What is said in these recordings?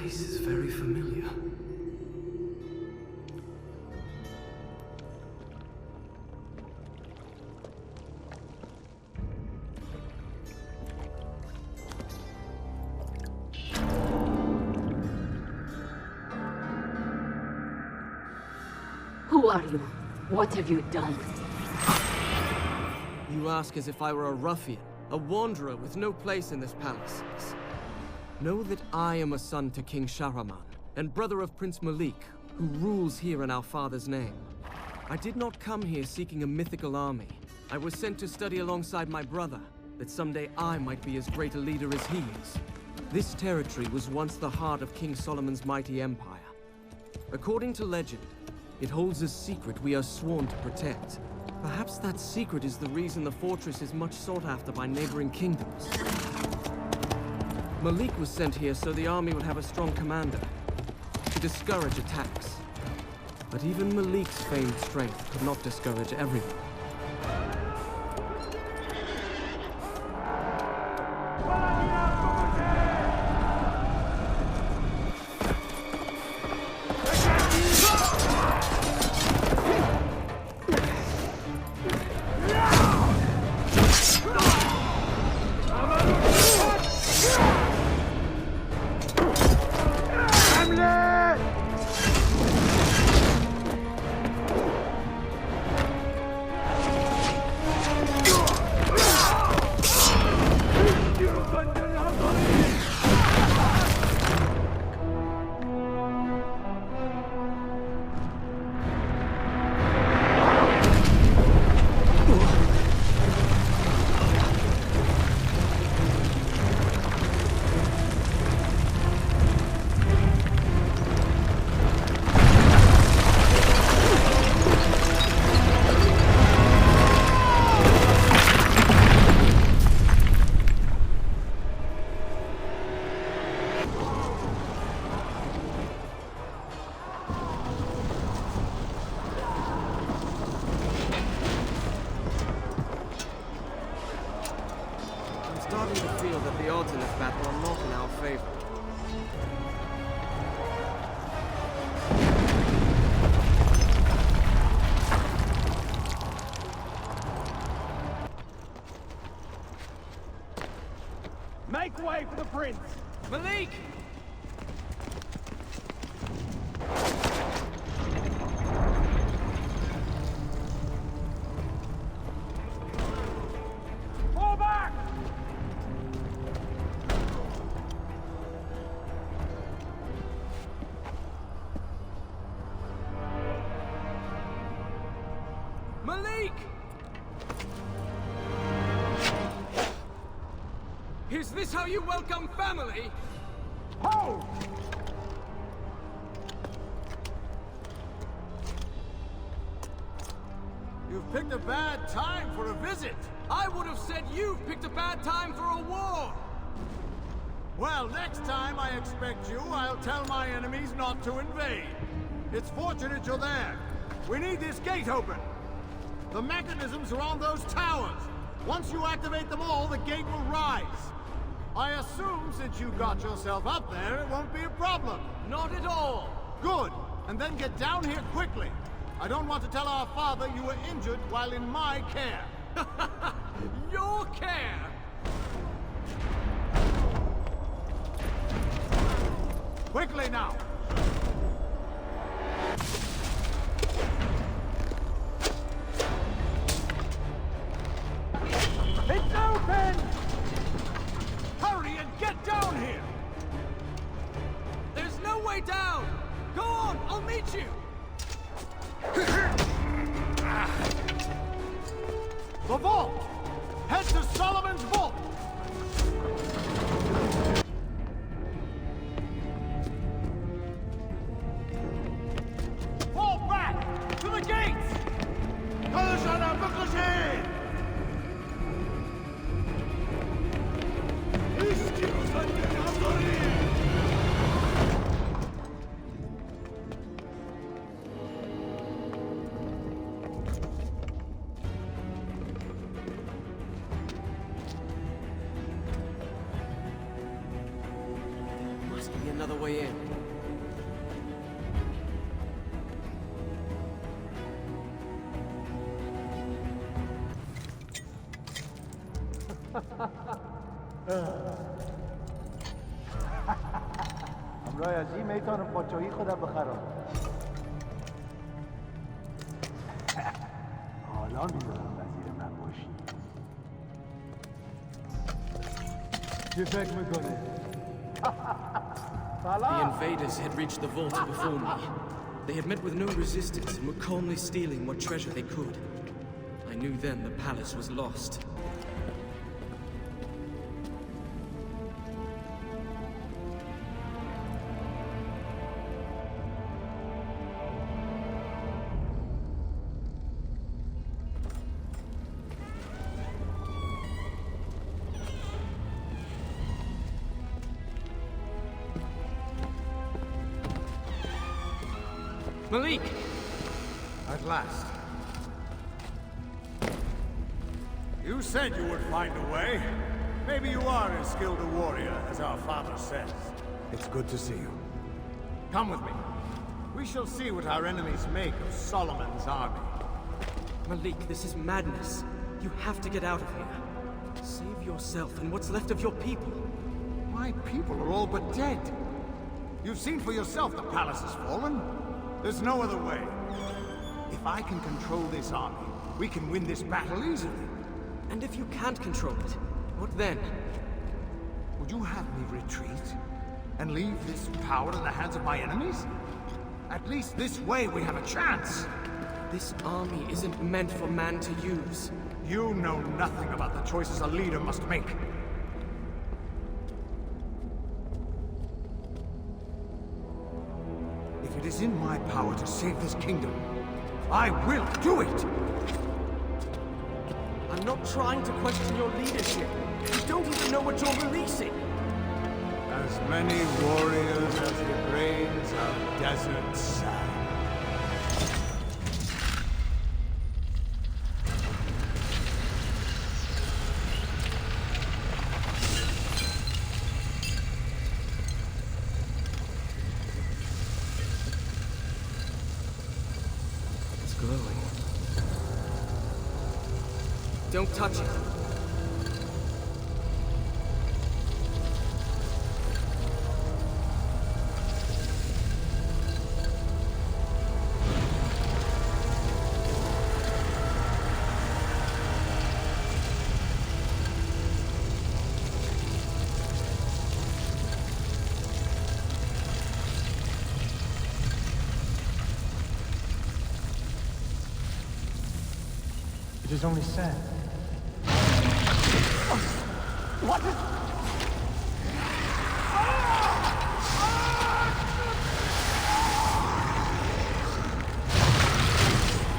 place is very familiar. Who are you? What have you done? You ask as if I were a ruffian, a wanderer with no place in this palace. Know that I am a son to King Shahraman, and brother of Prince Malik, who rules here in our father's name. I did not come here seeking a mythical army. I was sent to study alongside my brother, that someday I might be as great a leader as he is. This territory was once the heart of King Solomon's mighty empire. According to legend, it holds a secret we are sworn to protect. Perhaps that secret is the reason the fortress is much sought after by neighboring kingdoms. Malik was sent here so the army would have a strong commander, to discourage attacks. But even Malik's famed strength could not discourage everyone. Starting to feel that the odds in this battle are not in our favor. Make way for the prince! Malik! Fall back! Malik! Is this how you welcome family? Ho! You've picked a bad time for a visit. I would have said you've picked a bad time for a war! Well, next time I expect you, I'll tell my enemies not to invade. It's fortunate you're there. We need this gate open. The mechanisms are on those towers. Once you activate them all, the gate will rise. I assume since you got yourself up there, it won't be a problem. Not at all! Good. And then get down here quickly. I don't want to tell our father you were injured while in my care. Your care! Quickly now! It's open! Hurry and get down here! There's no way down! Go on, I'll meet you! The vault! Head to Solomon's vault! Fall back! To the gates! another way in. همراه از این میتونم پاچوهی خودم بخرم. حالا میذارم وزیر من باشی. چه فکر میکنه؟ The invaders had reached the vault before me. They had met with no resistance and were calmly stealing what treasure they could. I knew then the palace was lost. Malik! At last. You said you would find a way. Maybe you are as skilled a warrior as our father says. It's good to see you. Come with me. We shall see what our enemies make of Solomon's army. Malik, this is madness. You have to get out of here. Save yourself and what's left of your people. My people are all but dead. You've seen for yourself the palace has fallen. There's no other way. If I can control this army, we can win this battle easily. And if you can't control it, what then? Would you have me retreat? And leave this power in the hands of my enemies? At least this way we have a chance. This army isn't meant for man to use. You know nothing about the choices a leader must make. If it is in my power to save this kingdom, I will do it! I'm not trying to question your leadership. You don't even know what you're releasing. As many warriors as the grains of desert sand. It's glowing. Don't touch it. It is only sand. What is...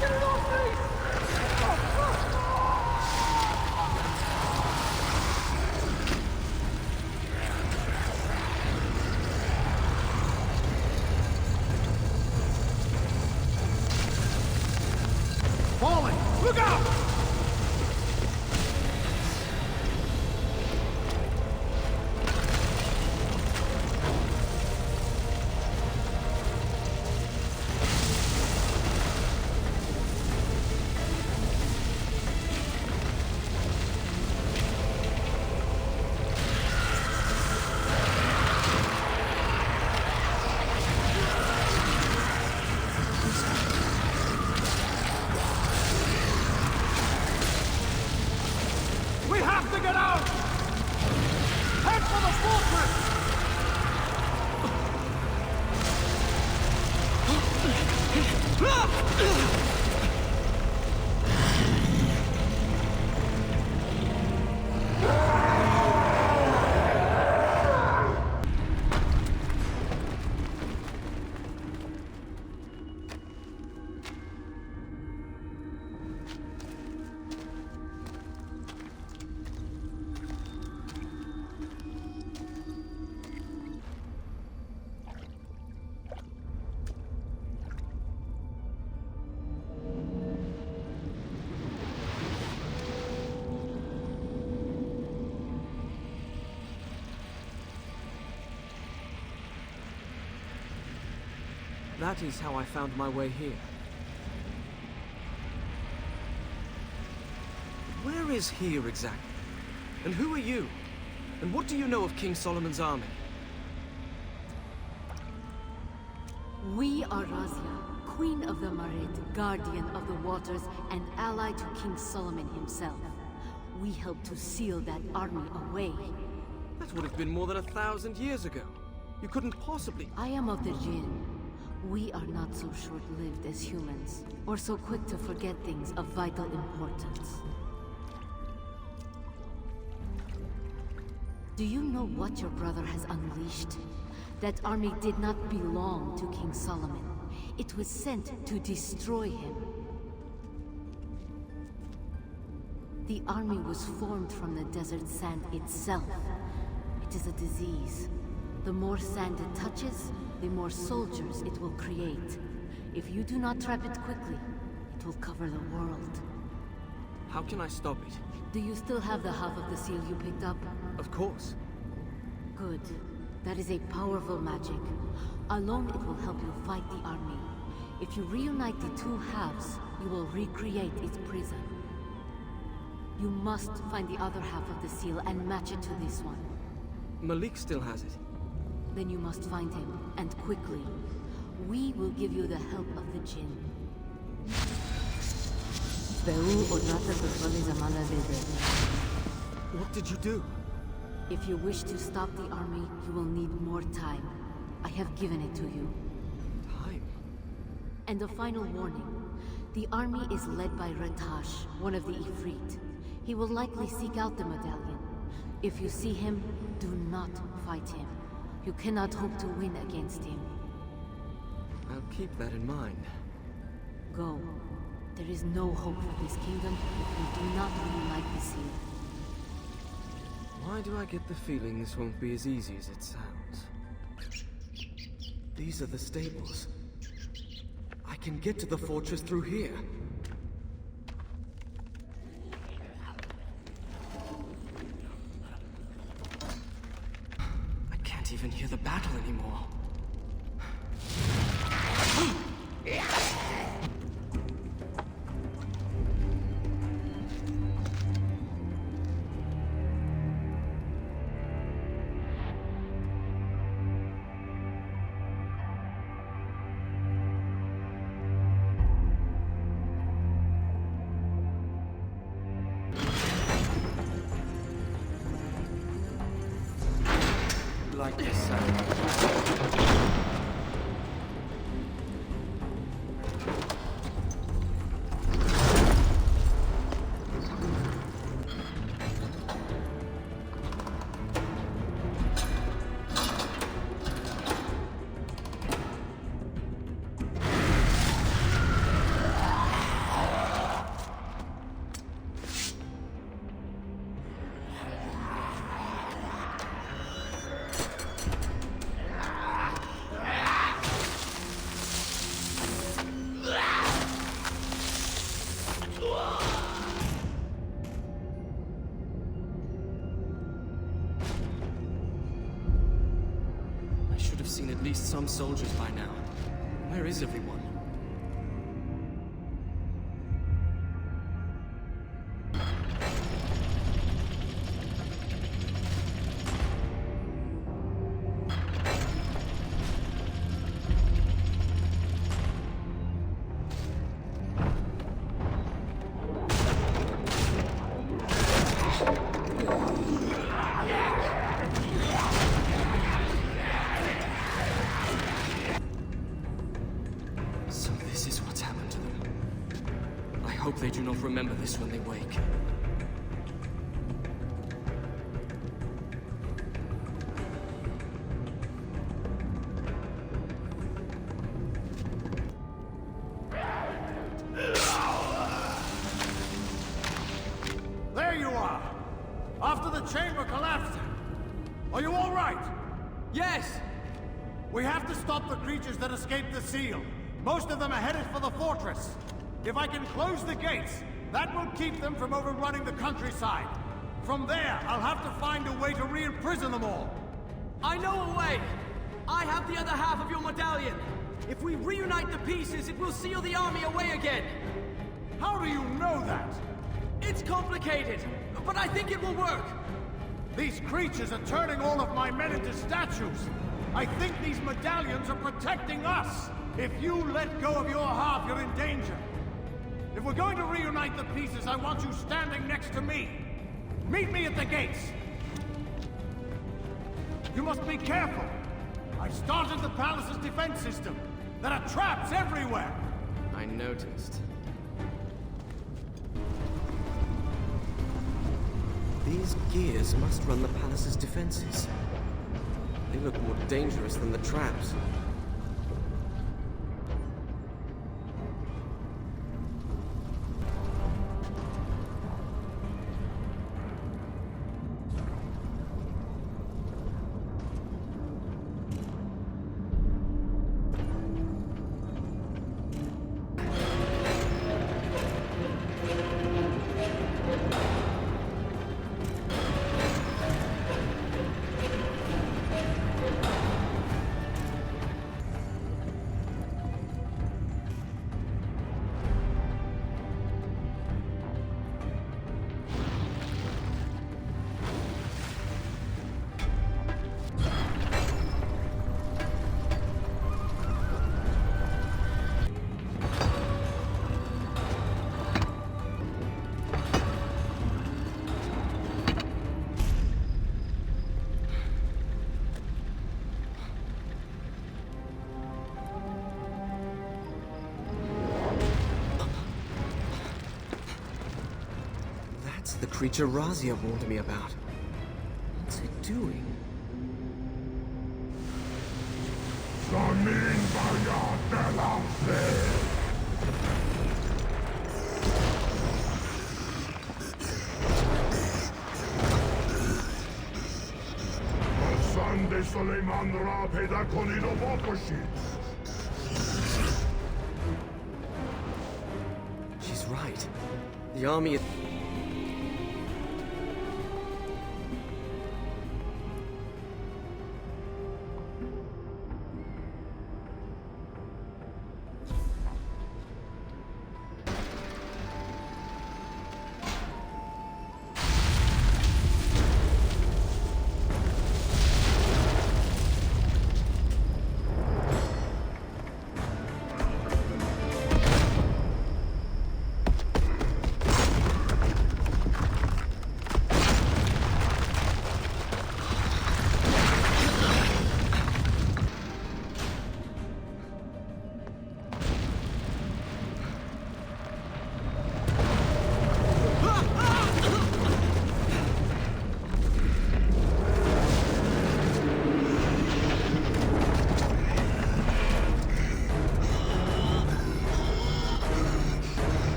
Get it off me! Falling! Look out! We have to get out! Head for the fortress! That is how I found my way here. Where is here exactly? And who are you? And what do you know of King Solomon's army? We are Razia, Queen of the Marid, Guardian of the Waters, and ally to King Solomon himself. We helped to seal that army away. That would have been more than 1,000 years ago. You couldn't possibly... I am of the Jinn. We are not so short-lived as humans, or so quick to forget things of vital importance. Do you know what your brother has unleashed? That army did not belong to King Solomon. It was sent to destroy him. The army was formed from the desert sand itself. It is a disease. The more sand it touches, the more soldiers it will create. If you do not trap it quickly, it will cover the world. How can I stop it? Do you still have the half of the seal you picked up? Of course. Good. That is a powerful magic. Alone it will help you fight the army. If you reunite the two halves, you will recreate its prison. You must find the other half of the seal and match it to this one. Malik still has it. Then you must find him, and quickly. We will give you the help of the Jinn. What did you do? If you wish to stop the army, you will need more time. I have given it to you. Time? And a final warning. The army is led by Ratash, one of the Ifrit. He will likely seek out the medallion. If you see him, do not fight him. You cannot hope to win against him. I'll keep that in mind. Go. There is no hope for this kingdom if you do not reunite the seal. Why do I get the feeling this won't be as easy as it sounds? These are the stables. I can get to the fortress through here. I can't even hear the battle anymore. Like this sound. Seen at least some soldiers by now. Where is everyone? I hope they do not remember this when they wake. There you are! After the chamber collapsed! Are you all right? Yes! We have to stop the creatures that escaped the seal. Most of them are headed for the fortress. If I can close the gates, that will keep them from overrunning the countryside. From there, I'll have to find a way to re-imprison them all. I know a way! I have the other half of your medallion! If we reunite the pieces, it will seal the army away again! How do you know that? It's complicated, but I think it will work! These creatures are turning all of my men into statues! I think these medallions are protecting us! If you let go of your half, you're in danger! If we're going to reunite the pieces, I want you standing next to me! Meet me at the gates! You must be careful! I've started the palace's defense system! There are traps everywhere! I noticed. These gears must run the palace's defenses. They look more dangerous than the traps. The creature Razia warned me about. What's it doing? She's right. The army is...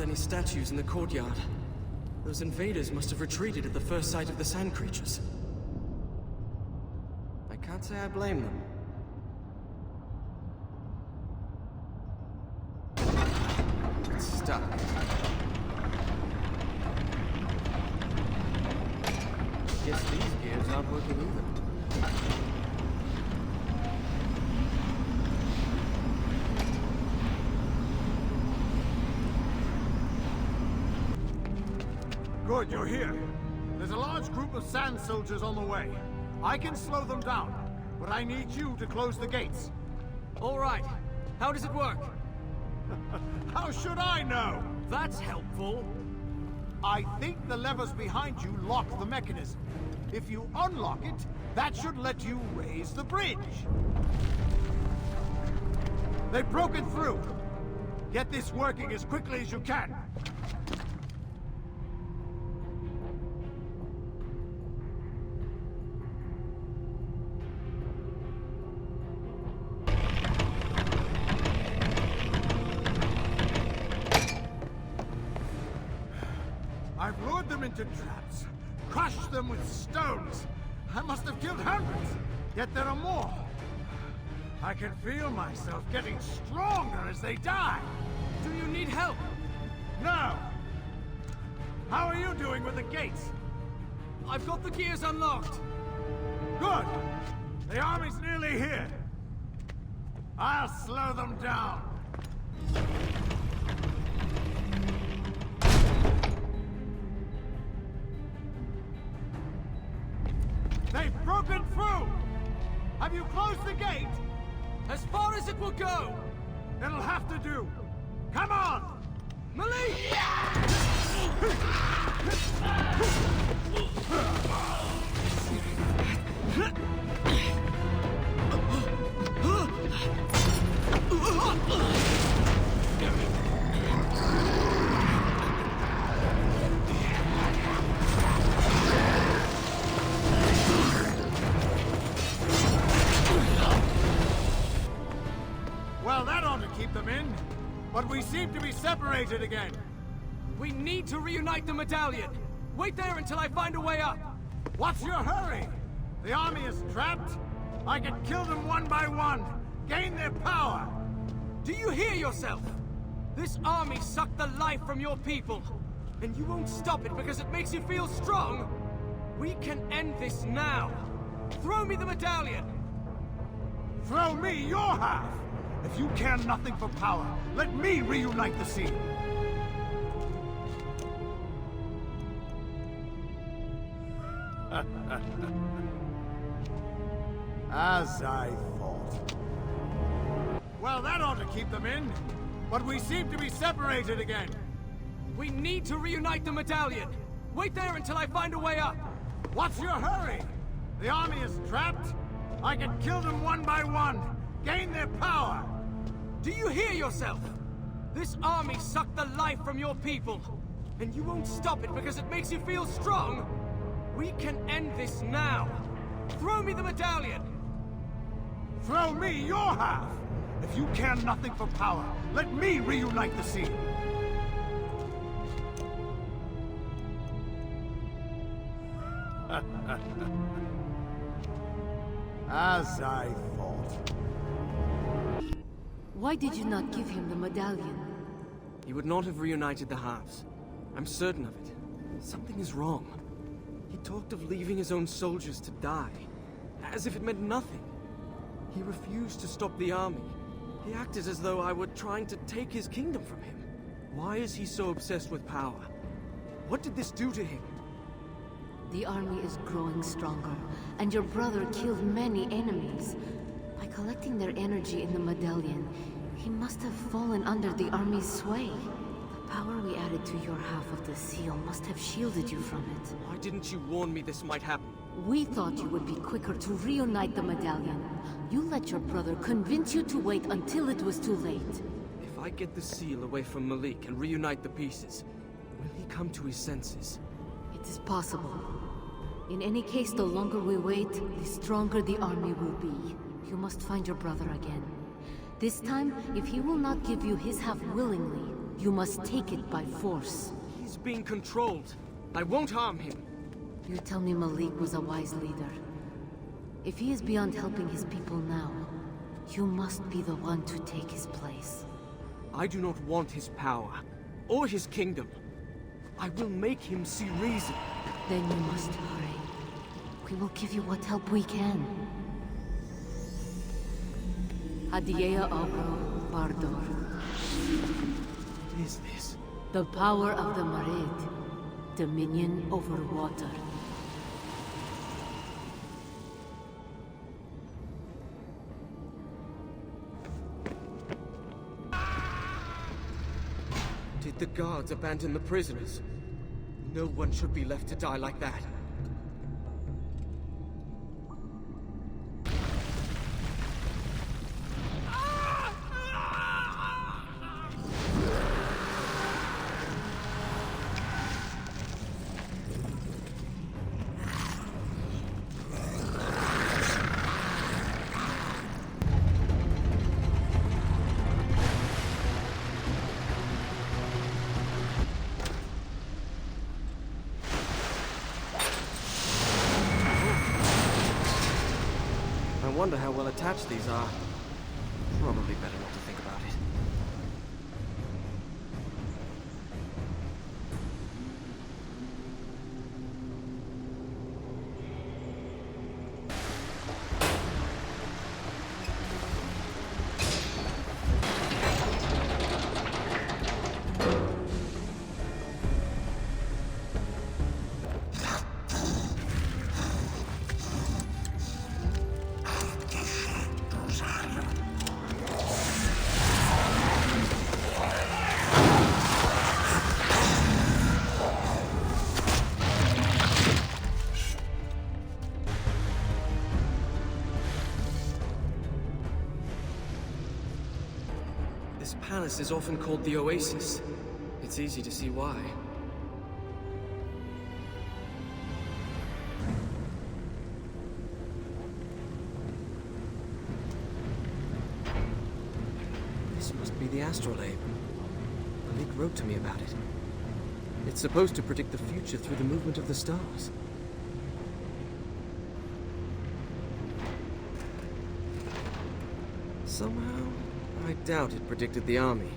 Any statues in the courtyard. Those invaders must have retreated at the first sight of the sand creatures. I can't say I blame them. It's stuck. Guess these gears aren't working either. Good, you're here. There's a large group of sand soldiers on the way. I can slow them down, but I need you to close the gates. All right. How does it work? How should I know? That's helpful. I think the levers behind you lock the mechanism. If you unlock it, that should let you raise the bridge. They've broken through. Get this working as quickly as you can. I've lured them into traps, crushed them with stones. I must have killed hundreds, yet there are more. I can feel myself getting stronger as they die. Do you need help? No! How are you doing with the gates? I've got the gears unlocked. Good! The army's nearly here. I'll slow them down. They've broken through! Have you closed the gate? As far as it will go! It'll have to do. Come on! Malik! Well, that ought to keep them in. But we seem to be separated again. We need to reunite the medallion. Wait there until I find a way up. What's your hurry? The army is trapped. I can kill them one by one. Gain their power. Do you hear yourself? This army sucked the life from your people. And you won't stop it because it makes you feel strong. We can end this now. Throw me the medallion. Throw me your half. If you care nothing for power, let me reunite the scene. As I thought. Well, that ought to keep them in. But we seem to be separated again. We need to reunite the medallion. Wait there until I find a way up. What's your hurry? The army is trapped. I can kill them one by one. Gain their power. Do you hear yourself? This army sucked the life from your people. And you won't stop it because it makes you feel strong. We can end this now. Throw me the medallion. Throw me your half. If you care nothing for power, let me reunite the scene. As I thought. Why did you not give him the medallion? He would not have reunited the halves. I'm certain of it. Something is wrong. He talked of leaving his own soldiers to die, as if it meant nothing. He refused to stop the army. He acted as though I were trying to take his kingdom from him. Why is he so obsessed with power? What did this do to him? The army is growing stronger, and your brother killed many enemies. By collecting their energy in the medallion, he must have fallen under the army's sway. The power we added to your half of the seal must have shielded you from it. Why didn't you warn me this might happen? We thought you would be quicker to reunite the medallion. You let your brother convince you to wait until it was too late. If I get the seal away from Malik and reunite the pieces, will he come to his senses? It is possible. In any case, the longer we wait, the stronger the army will be. You must find your brother again. This time, if he will not give you his half willingly, you must take it by force. He's being controlled. I won't harm him. You tell me Malik was a wise leader. If he is beyond helping his people now, you must be the one to take his place. I do not want his power, or his kingdom. I will make him see reason. Then you must hurry. We will give you what help we can. Adiea Abro Bardor. What is this? The power of the Marid. Dominion over water. Did the guards abandon the prisoners? No one should be left to die like that. I wonder how well attached these are. Probably better not to think about it. palace is often called the Oasis. It's easy to see why. This must be the astrolabe. Malik wrote to me about it. It's supposed to predict the future through the movement of the stars. Somehow, I doubt it predicted the army.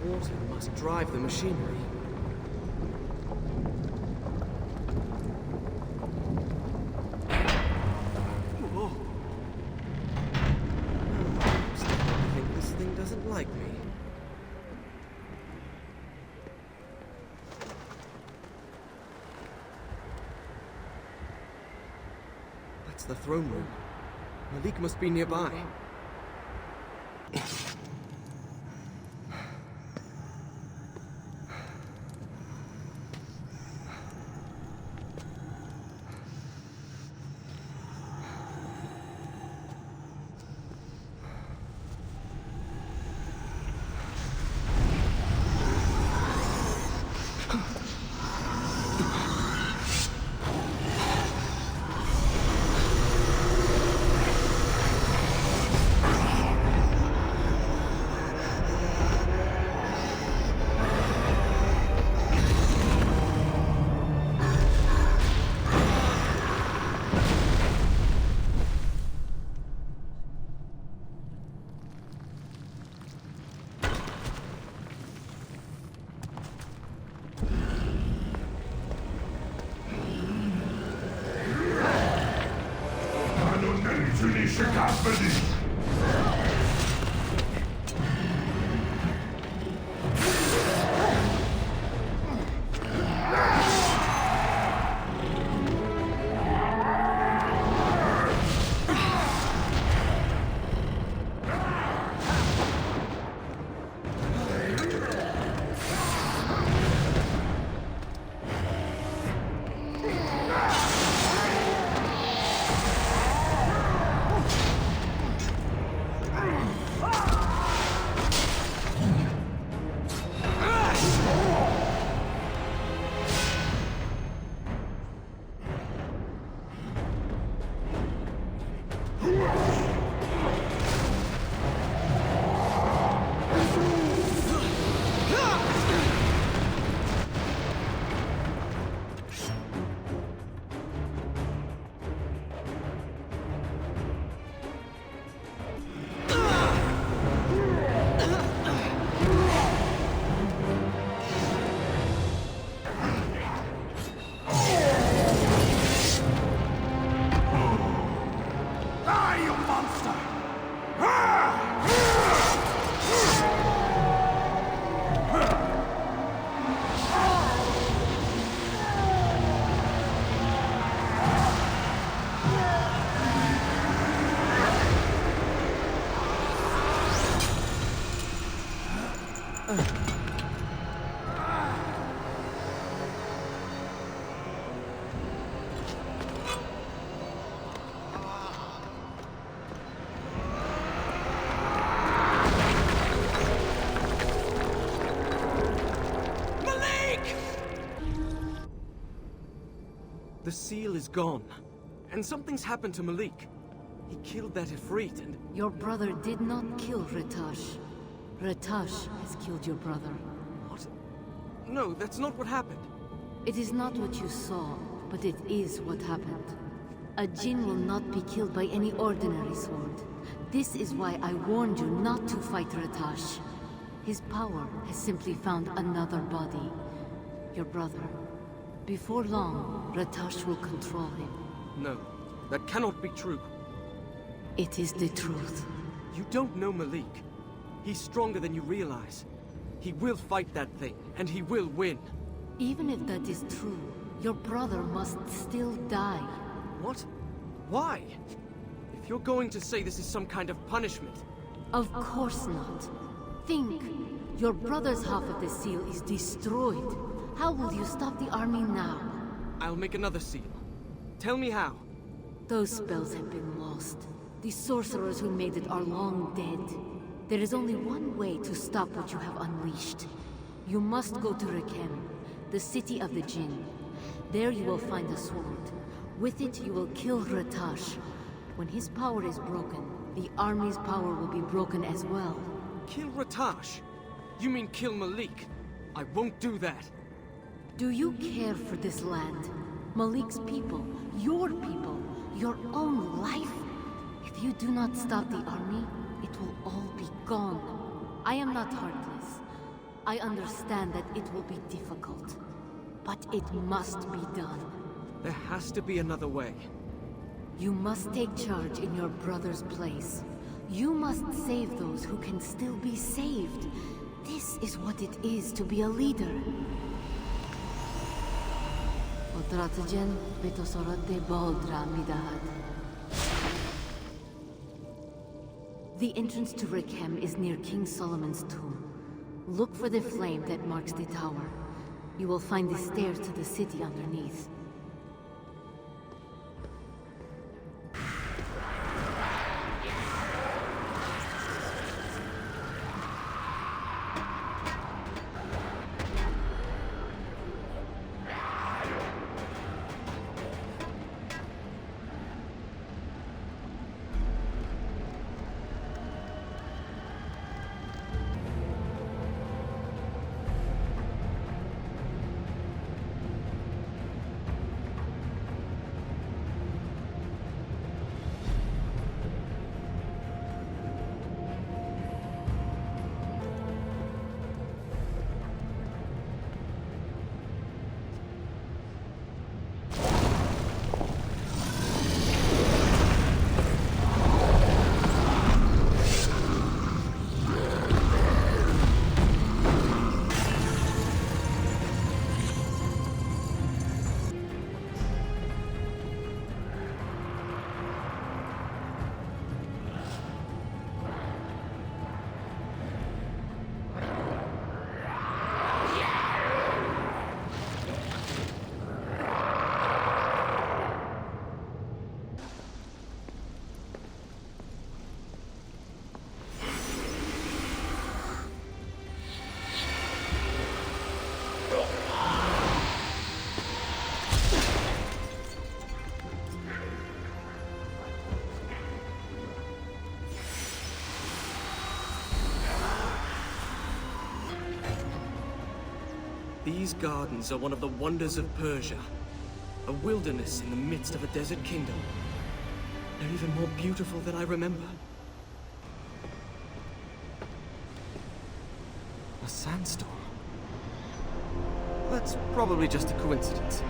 Water must drive the machinery. Whoa. I think this thing doesn't like me. That's the throne room. Malik must be nearby. The seal is gone. And something's happened to Malik. He killed that Ifrit and... Your brother did not kill Ratash. Ratash has killed your brother. What? No, that's not what happened. It is not what you saw, but it is what happened. A Jinn will not be killed by any ordinary sword. This is why I warned you not to fight Ratash. His power has simply found another body. Your brother. Before long, Ratash will control him. No, that cannot be true. It is the truth. You don't know Malik. He's stronger than you realize. He will fight that thing, and he will win. Even if that is true, your brother must still die. What? Why? If you're going to say this is some kind of punishment... Of course not. Think. Your brother's half of the seal is destroyed. How will you stop the army now? I'll make another seal. Tell me how. Those spells have been lost. The sorcerers who made it are long dead. There is only one way to stop what you have unleashed. You must go to Rekem, the city of the Jinn. There you will find a sword. With it, you will kill Ratash. When his power is broken, the army's power will be broken as well. Kill Ratash? You mean kill Malik? I won't do that. Do you care for this land? Malik's people, your own life? If you do not stop the army, it will all be gone. I am not heartless. I understand that it will be difficult. But it must be done. There has to be another way. You must take charge in your brother's place. You must save those who can still be saved. This is what it is to be a leader. The entrance to Rekem is near King Solomon's tomb. Look for the flame that marks the tower. You will find the stairs to the city underneath. These gardens are one of the wonders of Persia. A wilderness in the midst of a desert kingdom. They're even more beautiful than I remember. A sandstorm? That's probably just a coincidence.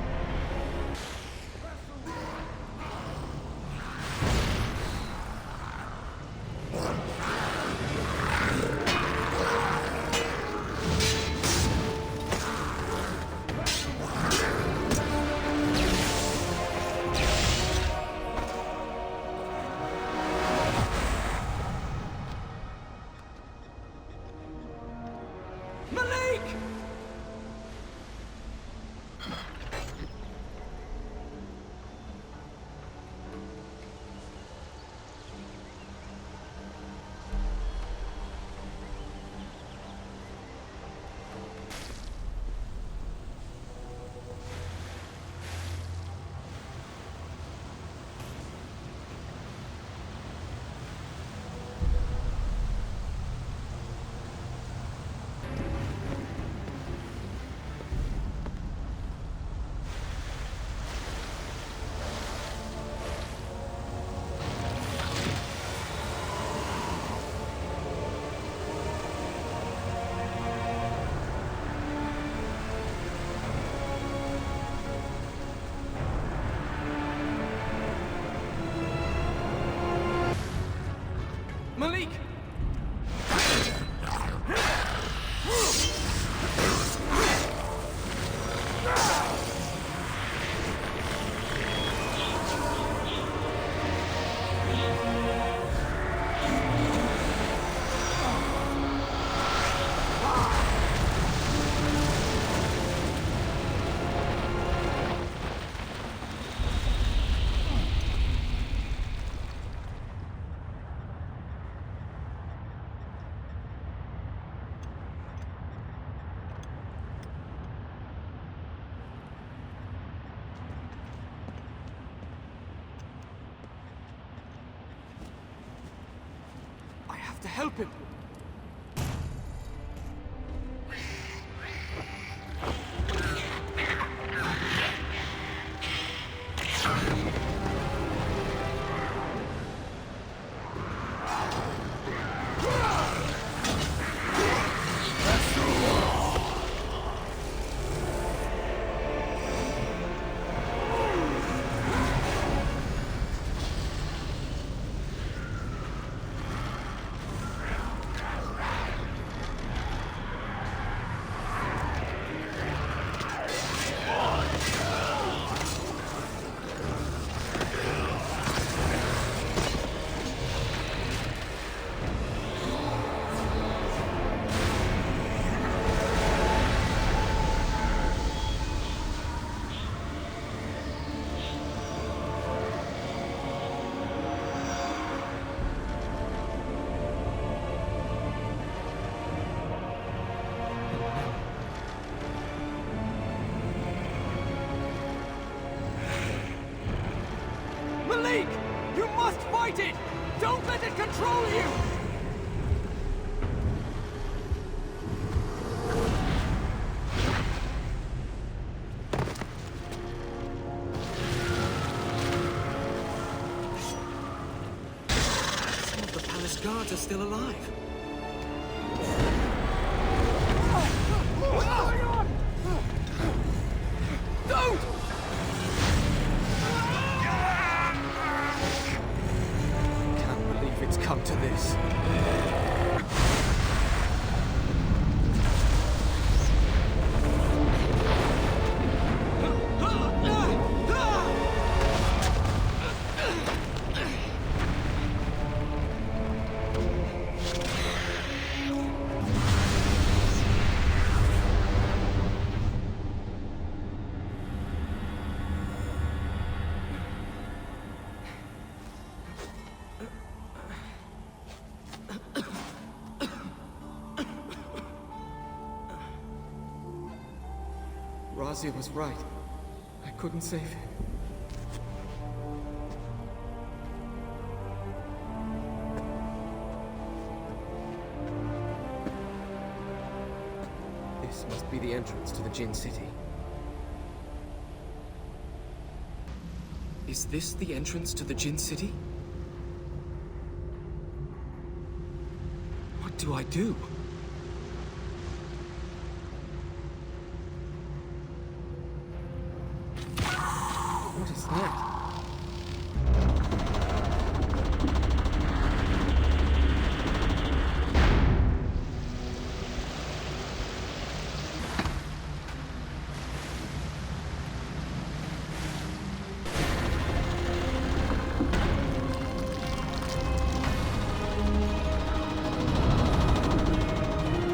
have to help him. Malik! You must fight it! Don't let it control you! Some of the palace guards are still alive. Don't! It's come to this. Razia was right. I couldn't save him. This must be the entrance to the Jinn City. Is this the entrance to the Jinn City? What do I do? What is that?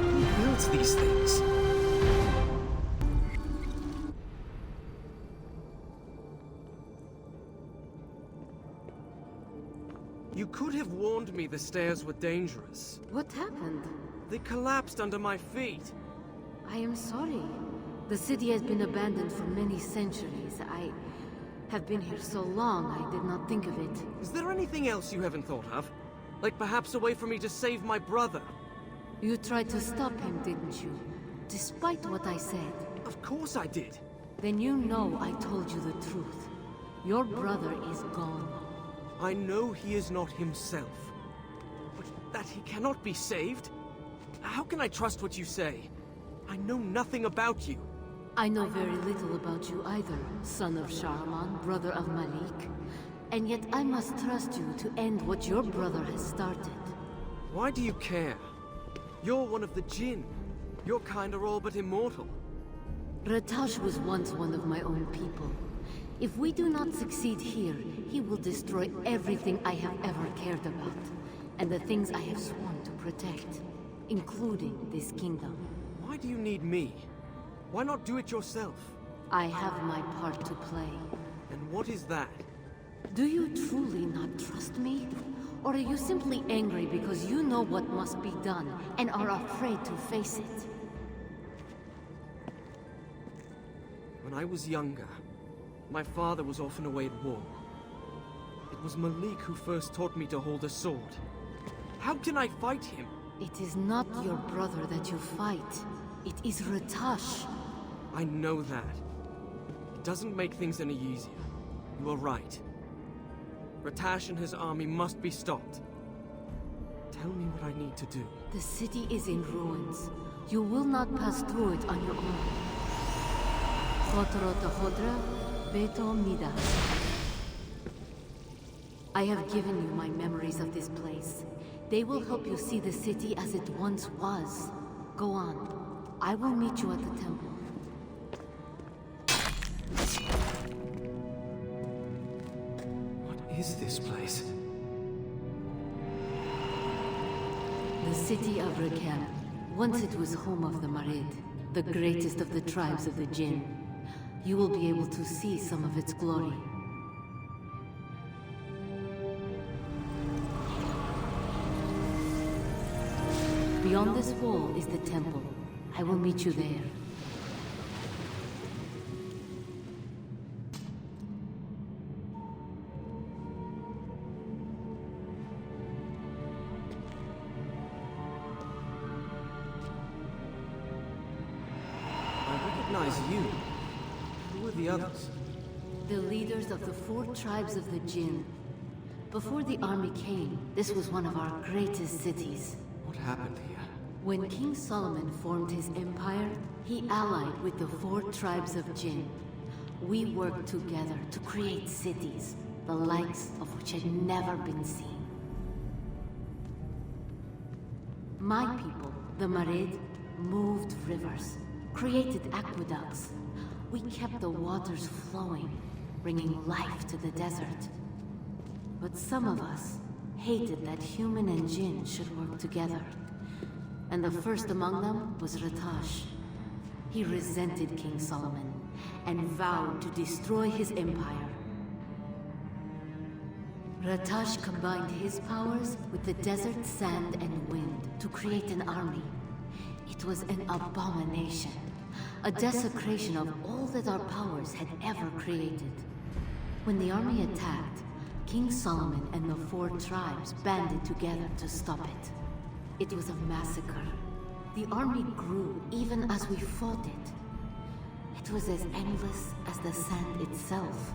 Who builds these things? You could have warned me the stairs were dangerous. What happened? They collapsed under my feet. I am sorry. The city has been abandoned for many centuries. I have been here so long, I did not think of it. Is there anything else you haven't thought of? Like perhaps a way for me to save my brother? You tried to stop him, didn't you? Despite what I said. Of course I did. Then you know I told you the truth. Your brother is gone. I know he is not himself. But that he cannot be saved? How can I trust what you say? I know nothing about you. I know very little about you either, son of Shahraman, brother of Malik. And yet I must trust you to end what your brother has started. Why do you care? You're one of the Jinn. Your kind are all but immortal. Ratash was once one of my own people. If we do not succeed here, he will destroy everything I have ever cared about, and the things I have sworn to protect, including this kingdom. Why do you need me? Why not do it yourself? I have my part to play. And what is that? Do you truly not trust me? Or are you simply angry because you know what must be done and are afraid to face it? When I was younger, my father was often away at war. It was Malik who first taught me to hold a sword. How can I fight him? It is not your brother that you fight. It is Ratash. I know that. It doesn't make things any easier. You are right. Ratash and his army must be stopped. Tell me what I need to do. The city is in ruins. You will not pass through it on your own. Khotrot Hodra, Beto Mida. I have given you my memories of this place. They will help you see the city as it once was. Go on. I will meet you at the temple. What is this place? The city of Rekem. Once it was home of the Marid, the greatest of the tribes of the Jinn. You will be able to see some of its glory. Beyond this wall is the temple. I will meet you there. I recognize you. Who are the others? The leaders of the 4 tribes of the Jinn. Before the army came, this was one of our greatest cities. What happened here? When King Solomon formed his empire, he allied with the 4 tribes of Jinn. We worked together to create cities, the likes of which had never been seen. My people, the Marid, moved rivers, created aqueducts. We kept the waters flowing, bringing life to the desert. But some of us hated that human and Jinn should work together. And the first among them was Ratash. He resented King Solomon and vowed to destroy his empire. Ratash combined his powers with the desert, sand, and wind to create an army. It was an abomination, a desecration of all that our powers had ever created. When the army attacked, King Solomon and the 4 tribes banded together to stop it. It was a massacre. The army grew even as we fought it. It was as endless as the sand itself.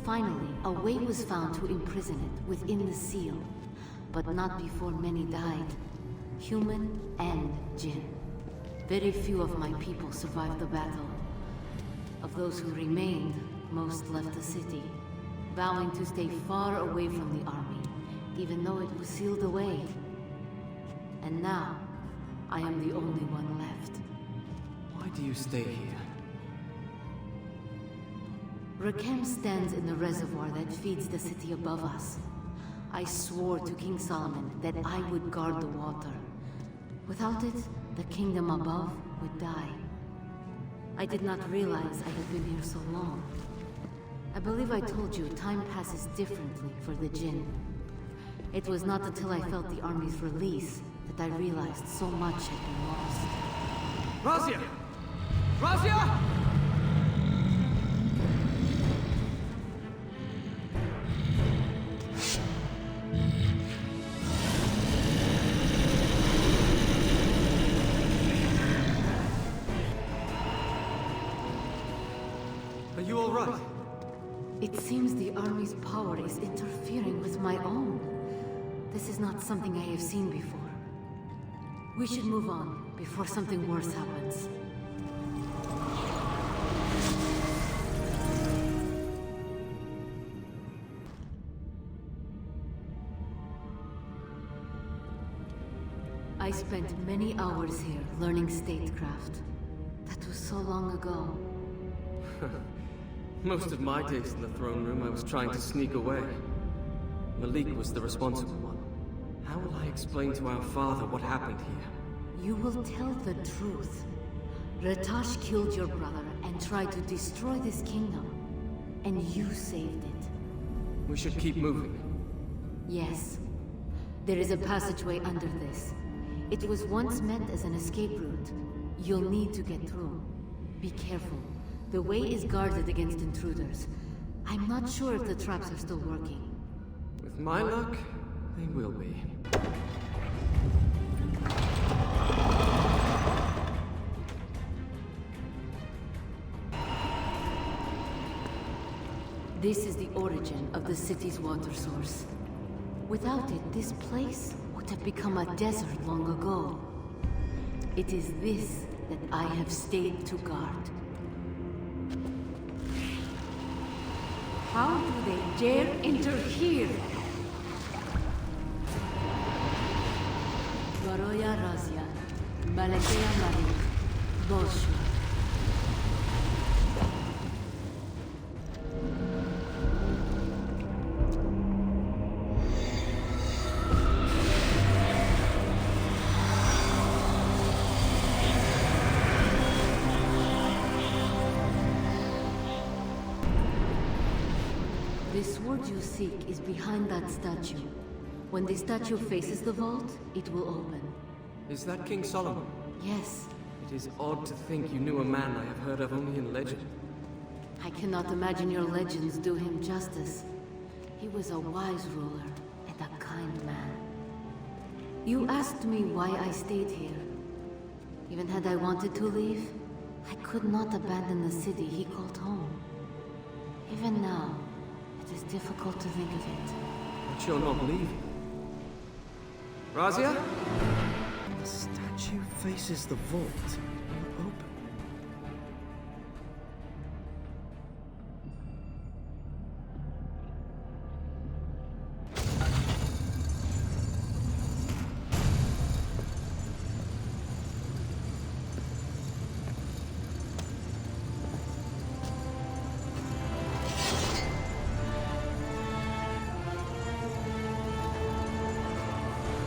Finally, a way was found to imprison it within the seal, but not before many died, human and Jinn. Very few of my people survived the battle. Of those who remained, most left the city, vowing to stay far away from the army, even though it was sealed away. And now, I am the only one left. Why do you stay here? Rekem stands in the reservoir that feeds the city above us. I swore to King Solomon that I would guard the water. Without it, the kingdom above would die. I did not realize I had been here so long. I believe I told you time passes differently for the Jinn. It was not until I felt the army's release that I realized so much had been lost. Razia! Razia! Are you all right? It seems the army's power is interfering with my own. This is not something I have seen before. We should move on before something worse happens. I spent many hours here learning statecraft. That was so long ago. Most of my days in the throne room, I was trying to sneak away. Malik was the responsible one. How will I explain to our father what happened here? You will tell the truth. Ratash killed your brother and tried to destroy this kingdom. And you saved it. We should keep moving. Yes. There is a passageway under this. It was once meant as an escape route. You'll need to get through. Be careful. The way is guarded against intruders. I'm not sure if the traps are still working. With my luck, they will be. This is the origin of the city's water source. Without it, this place would have become a desert long ago. It is this that I have stayed to guard. How do they dare enter here? Varoya Razia, Malakea Mari, Boshu. The sword you seek is behind that statue. When the statue faces the vault, it will open. Is that King Solomon? Yes, It is odd to think you knew a man I have heard of only in legend. I cannot imagine your legends do him justice. He was a wise ruler and a kind man. You asked me why I stayed here. Even had I wanted to leave, I could not abandon the city he called home. Even now, it is difficult to think of it. But you're not leaving. Razia? The statue faces the vault. Will open.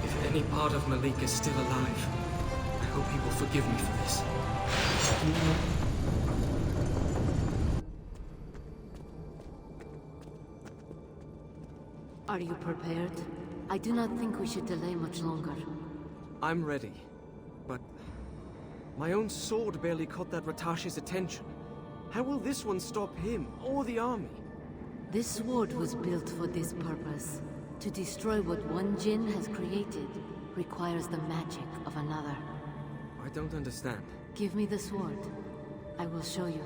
If any part of Malik is still alive, I hope he will forgive me for this. Are you prepared? I do not think we should delay much longer. I'm ready, but my own sword barely caught that Ratash's attention. How will this one stop him or the army? This sword was built for this purpose. To destroy what one Jinn has created requires the magic of another. I don't understand. Give me the sword. I will show you.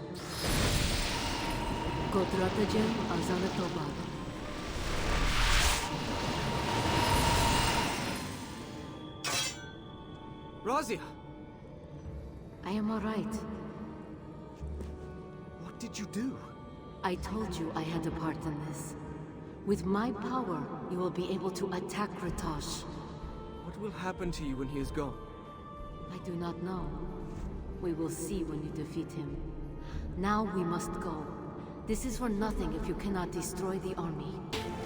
Godratajem Azalatoba. Razia! I am alright. What did you do? I told you I had a part in this. With my power, you will be able to attack Ratash. What will happen to you when he is gone? I do not know. We will see when you defeat him. Now we must go. This is for nothing if you cannot destroy the army.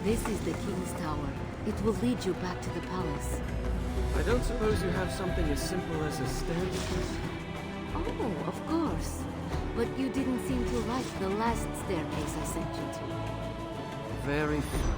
This is the King's Tower. It will lead you back to the palace. I don't suppose you have something as simple as a staircase? Oh, of course. But you didn't seem to like the last staircase I sent you to. Very fun.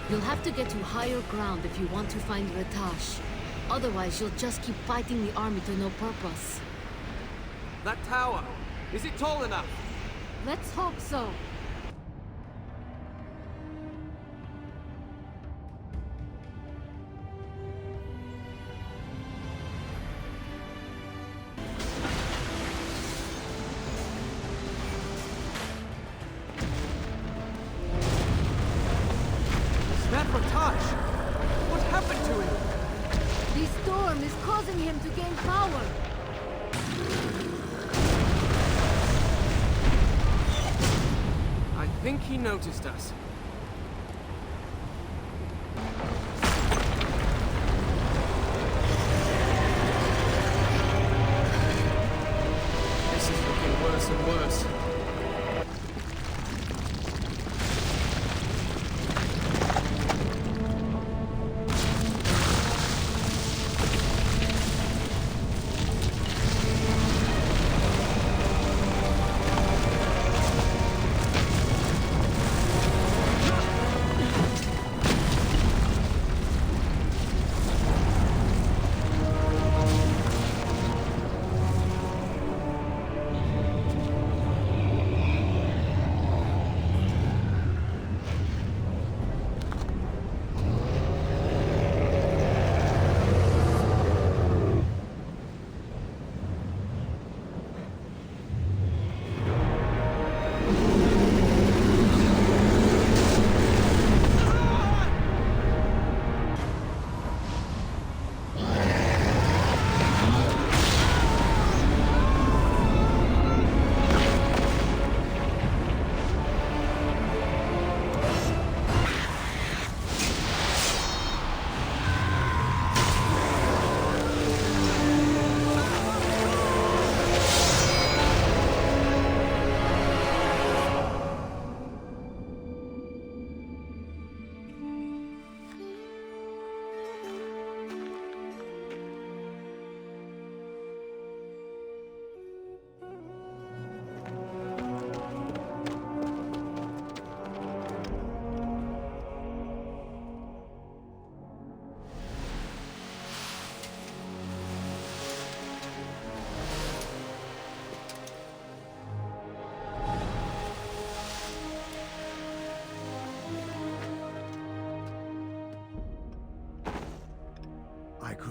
You'll have to get to higher ground if you want to find Ratash. Otherwise, you'll just keep fighting the army to no purpose. That tower! Is it tall enough? Let's hope so. That Ratash! What happened to him? The storm is causing him to gain power. I think he noticed us. This is looking worse and worse.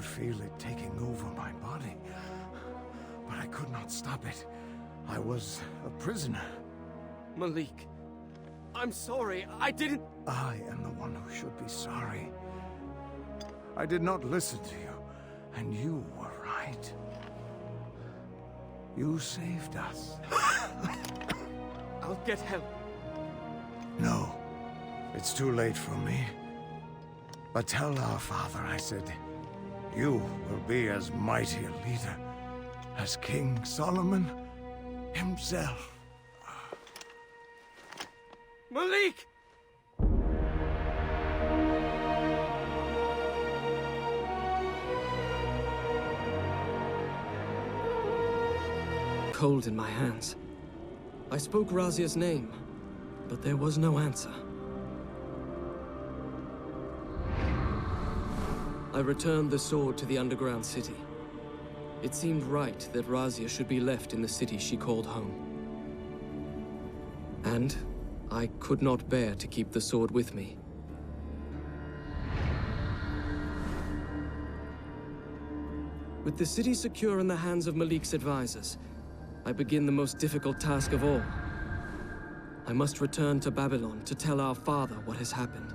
could feel it taking over my body, but I could not stop it. I was a prisoner. Malik, I'm sorry. I didn't... I am the one who should be sorry. I did not listen to you, and you were right. You saved us. I'll get help. No, it's too late for me. But tell our father I said, you will be as mighty a leader as King Solomon himself. Malik! Cold in my hands. I spoke Razia's name, but there was no answer. I returned the sword to the underground city. It seemed right that Razia should be left in the city she called home. And I could not bear to keep the sword with me. With the city secure in the hands of Malik's advisors, I begin the most difficult task of all. I must return to Babylon to tell our father what has happened.